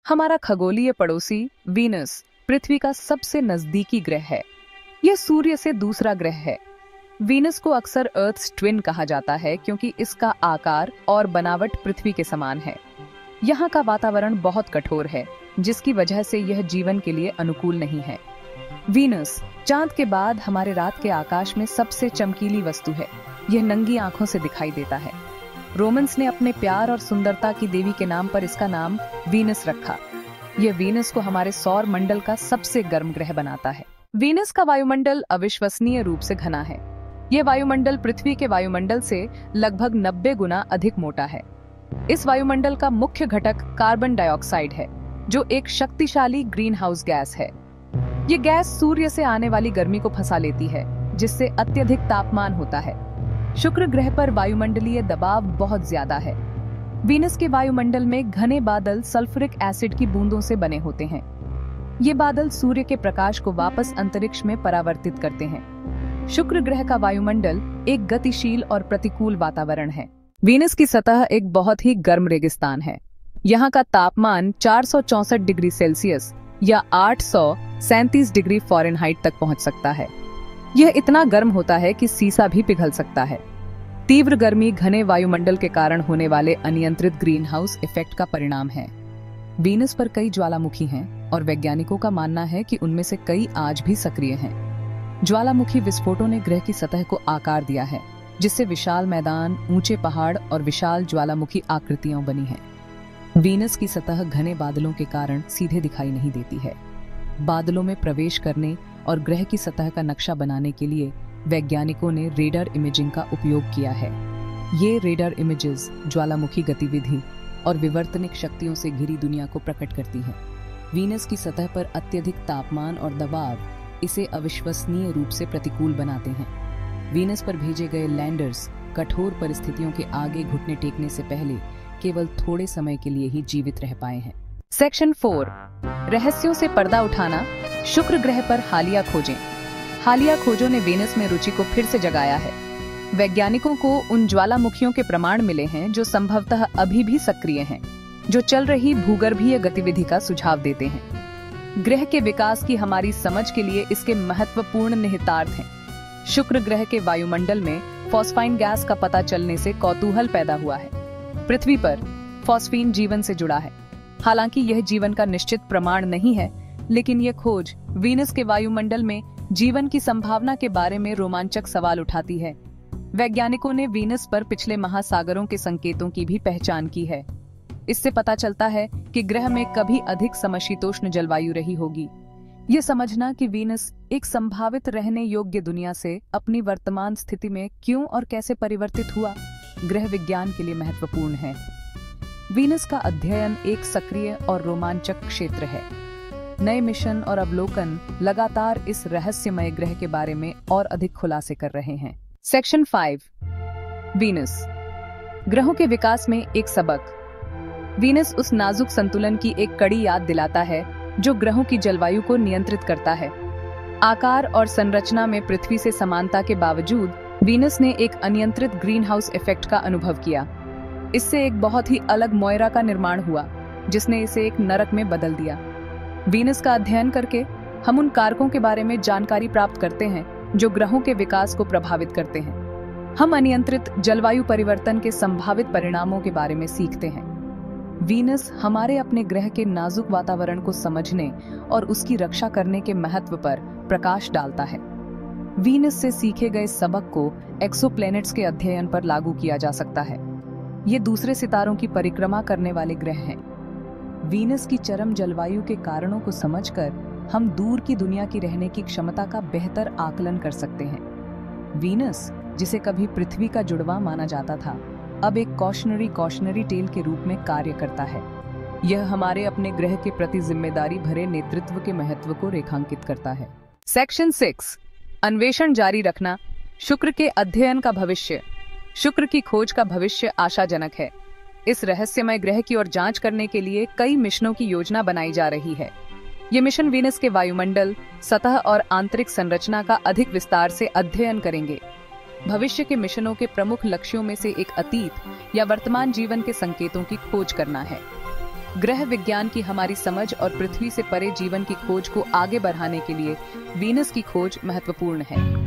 हमारा खगोलीय पड़ोसी वीनस पृथ्वी का सबसे नजदीकी ग्रह है। यह सूर्य से दूसरा ग्रह है। वीनस को अक्सर अर्थ्स ट्विन कहा जाता है क्योंकि इसका आकार और बनावट पृथ्वी के समान है। यहाँ का वातावरण बहुत कठोर है, जिसकी वजह से यह जीवन के लिए अनुकूल नहीं है। वीनस चांद के बाद हमारे रात के आकाश में सबसे चमकीली वस्तु है। यह नंगी आंखों से दिखाई देता है। रोमन्स ने अपने प्यार और सुंदरता की देवी के नाम पर इसका नाम वीनस रखा। यह वीनस को हमारे सौर मंडल का सबसे गर्म ग्रह बनाता है। वीनस का वायुमंडल अविश्वसनीय रूप से घना है। यह वायुमंडल पृथ्वी के वायुमंडल से लगभग 90 गुना अधिक मोटा है। इस वायुमंडल का मुख्य घटक कार्बन डाइऑक्साइड है, जो एक शक्तिशाली ग्रीन हाउस गैस है। ये गैस सूर्य से आने वाली गर्मी को फंसा लेती है, जिससे अत्यधिक तापमान होता है। शुक्र ग्रह पर वायुमंडलीय दबाव बहुत ज्यादा है। वीनस के वायुमंडल में घने बादल सल्फ्यूरिक एसिड की बूंदों से बने होते हैं। ये बादल सूर्य के प्रकाश को वापस अंतरिक्ष में परावर्तित करते हैं। शुक्र ग्रह का वायुमंडल एक गतिशील और प्रतिकूल वातावरण है। वीनस की सतह एक बहुत ही गर्म रेगिस्तान है। यहाँ का तापमान 464 डिग्री सेल्सियस या 837 डिग्री फ़ारेनहाइट तक पहुंच सकता है। यह इतना गर्म होता है कि सीसा भी पिघल सकता है। तीव्र गर्मी घने वायुमंडल के कारण होने वाले अनियंत्रित ग्रीन हाउस इफेक्ट का परिणाम है। वीनस पर कई ज्वालामुखी हैं और वैज्ञानिकों का मानना है कि उनमें से कई आज भी सक्रिय हैं। ज्वालामुखी विस्फोटों ने ग्रह की सतह को आकार दिया है, जिससे विशाल मैदान, ऊंचे पहाड़ और विशाल ज्वालामुखी आकृतियां बनी हैं। वीनस की सतह घने बादलों के कारण सीधे दिखाई नहीं देती है। बादलों में प्रवेश करने और ग्रह की सतह का नक्शा बनाने के लिए वैज्ञानिकों ने रेडार इमेजिंग का उपयोग किया है। ये रेडार इमेजेस ज्वालामुखी गतिविधि और विवर्तनिक शक्तियों से घिरी दुनिया को प्रकट करती हैं। वीनस की सतह पर अत्यधिक तापमान और दबाव इसे अविश्वसनीय रूप से प्रतिकूल बनाते हैं। वीनस पर भेजे गए लैंडर्स कठोर परिस्थितियों के आगे घुटने टेकने से पहले केवल थोड़े समय के लिए ही जीवित रह पाए हैं। सेक्शन 4, रहस्यों से पर्दा उठाना, शुक्र ग्रह पर हालिया खोजें। हालिया खोजों ने वीनस में रुचि को फिर से जगाया है। वैज्ञानिकों को उन ज्वालामुखियों के प्रमाण मिले हैं जो संभवतः अभी भी सक्रिय हैं, जो चल रही भूगर्भीय गतिविधि का सुझाव देते हैं। ग्रह के विकास की हमारी समझ के लिए इसके महत्वपूर्ण निहितार्थ हैं। शुक्र ग्रह के वायुमंडल में फॉस्फाइन गैस का पता चलने से कौतूहल पैदा हुआ है। पृथ्वी पर फॉस्फीन जीवन से जुड़ा है। हालांकि यह जीवन का निश्चित प्रमाण नहीं है, लेकिन यह खोज वीनस के वायुमंडल में जीवन की संभावना के बारे में रोमांचक सवाल उठाती है। वैज्ञानिकों ने वीनस पर पिछले महासागरों के संकेतों की भी पहचान की है। इससे पता चलता है कि ग्रह में कभी अधिक समशीतोष्ण जलवायु रही होगी। यह समझना कि वीनस एक संभावित रहने योग्य दुनिया से अपनी वर्तमान स्थिति में क्यों और कैसे परिवर्तित हुआ, ग्रह विज्ञान के लिए महत्वपूर्ण है। वीनस का अध्ययन एक सक्रिय और रोमांचक क्षेत्र है। नए मिशन और अवलोकन लगातार इस रहस्यमय ग्रह के बारे में और अधिक खुलासे कर रहे हैं। सेक्शन 5, वीनस ग्रहों के विकास में एक सबक। वीनस उस नाजुक संतुलन की एक कड़ी याद दिलाता है जो ग्रहों की जलवायु को नियंत्रित करता है। आकार और संरचना में पृथ्वी से समानता के बावजूद वीनस ने एक अनियंत्रित ग्रीन हाउस इफेक्ट का अनुभव किया। इससे एक बहुत ही अलग मोयरा का निर्माण हुआ, जिसने इसे एक नरक में बदल दिया। वीनस का अध्ययन करके हम उन कारकों के बारे में जानकारी प्राप्त करते हैं जो ग्रहों के विकास को प्रभावित करते हैं। हम अनियंत्रित जलवायु परिवर्तन के संभावित परिणामों के बारे में सीखते हैं। वीनस हमारे अपने ग्रह के नाजुक वातावरण को समझने और उसकी रक्षा करने के महत्व पर प्रकाश डालता है। वीनस से सीखे गए सबक को एक्सोप्लैनेट्स के अध्ययन पर लागू किया जा सकता है। ये दूसरे सितारों की परिक्रमा करने वाले ग्रह हैं। वीनस की चरम जलवायु के कारणों को समझकर हम दूर की दुनिया की रहने की क्षमता का बेहतर आकलन कर सकते हैं। वीनस, जिसे कभी पृथ्वी का जुड़वा माना जाता था, अब एक कॉशनरी टेल के रूप में कार्य करता है। यह हमारे अपने ग्रह के प्रति जिम्मेदारी भरे नेतृत्व के महत्व को रेखांकित करता है। सेक्शन 6, अन्वेषण जारी रखना, शुक्र के अध्ययन का भविष्य। शुक्र की खोज का भविष्य आशाजनक है। इस रहस्यमय ग्रह की ओर जांच करने के लिए कई मिशनों की योजना बनाई जा रही है। ये मिशन वीनस के वायुमंडल, सतह और आंतरिक संरचना का अधिक विस्तार से अध्ययन करेंगे। भविष्य के मिशनों के प्रमुख लक्ष्यों में से एक अतीत या वर्तमान जीवन के संकेतों की खोज करना है। ग्रह विज्ञान की हमारी समझ और पृथ्वी से परे जीवन की खोज को आगे बढ़ाने के लिए वीनस की खोज महत्वपूर्ण है।